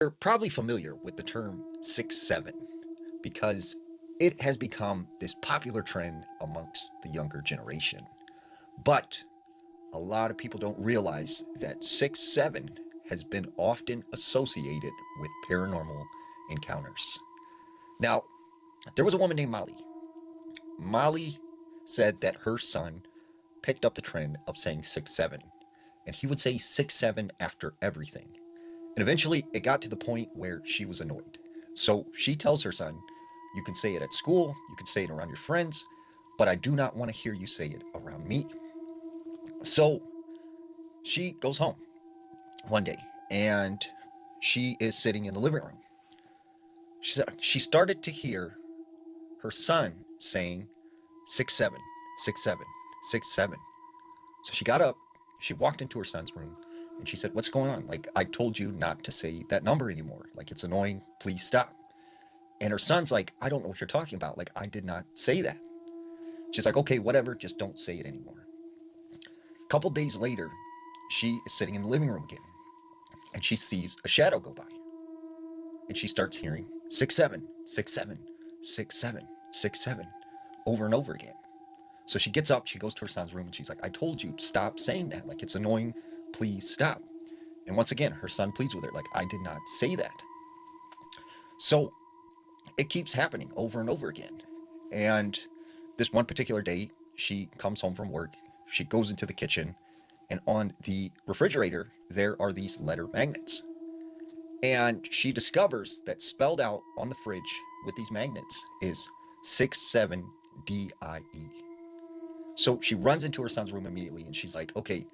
You're probably familiar with the term 6'7" because it has become this popular trend amongst the younger generation. But a lot of people don't realize that 6'7" has been often associated with paranormal encounters. Now, there was a woman named Molly. Molly said that her son picked up the trend of saying 6'7", and he would say 6'7" after everything. And eventually it got to the point where she was annoyed. So she tells her son, you can say it at school, you can say it around your friends, but I do not want to hear you say it around me. So she goes home one day and she is sitting in the living room. She started to hear her son saying 6'7", 6'7", 6'7". So she got up, she walked into her son's room, and she said, what's going on? Like, I told you not to say that number anymore. Like, it's annoying. Please stop. And her son's like, I don't know what you're talking about. Like, I did not say that. She's like, okay, whatever. Just don't say it anymore. A couple days later, she is sitting in the living room again, and she sees a shadow go by. And she starts hearing 6'7", 6'7", 6'7", 6'7", over and over again. So she gets up, she goes to her son's room, and she's like, I told you, stop saying that. Like, it's annoying. Please stop. And once again, her son pleads with her, like, I did not say that. So it keeps happening over and over again. And this one particular day, she comes home from work, she goes into the kitchen, and on the refrigerator, there are these letter magnets. And she discovers that spelled out on the fridge with these magnets is 67DIE. So she runs into her son's room immediately and she's like, okay,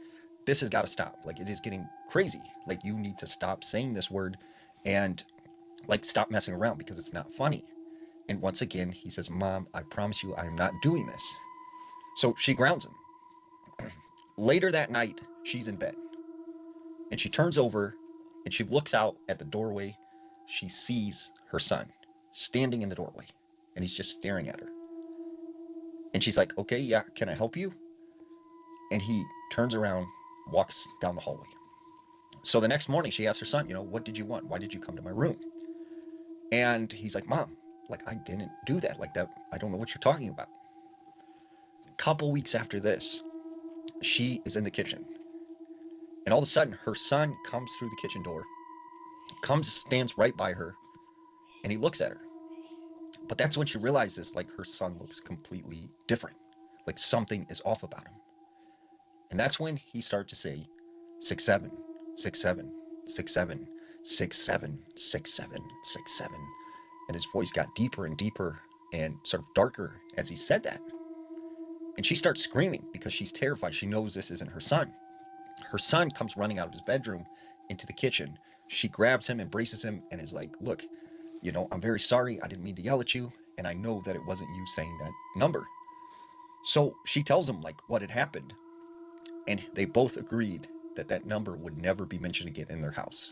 this has got to stop. Like, it is getting crazy. Like, you need to stop saying this word and, like, stop messing around because it's not funny. And once again, he says, Mom, I promise you I am not doing this. So she grounds him. Later that night, she's in bed. And she turns over and she looks out at the doorway. She sees her son standing in the doorway. And he's just staring at her. And she's like, okay, yeah, can I help you? And he turns around, walks down the hallway. So the next morning, she asks her son, what did you want? Why did you come to my room? And he's like, Mom, like, I didn't do that. Like, that, I don't know what you're talking about. A couple weeks after this, she is in the kitchen. And all of a sudden, her son comes through the kitchen door, stands right by her, and he looks at her. But that's when she realizes, like, her son looks completely different. Like, something is off about him. And that's when he started to say 6'7", 6'7", 6'7", 6'7", 6'7", 6'7", and his voice got deeper and deeper and sort of darker as he said that. And she starts screaming because she's terrified. She knows this isn't her son. Her son comes running out of his bedroom into the kitchen. She grabs him, embraces him, and is like, look, I'm very sorry. I didn't mean to yell at you, and I know that it wasn't you saying that number. So she tells him, like, what had happened. And they both agreed that that number would never be mentioned again in their house.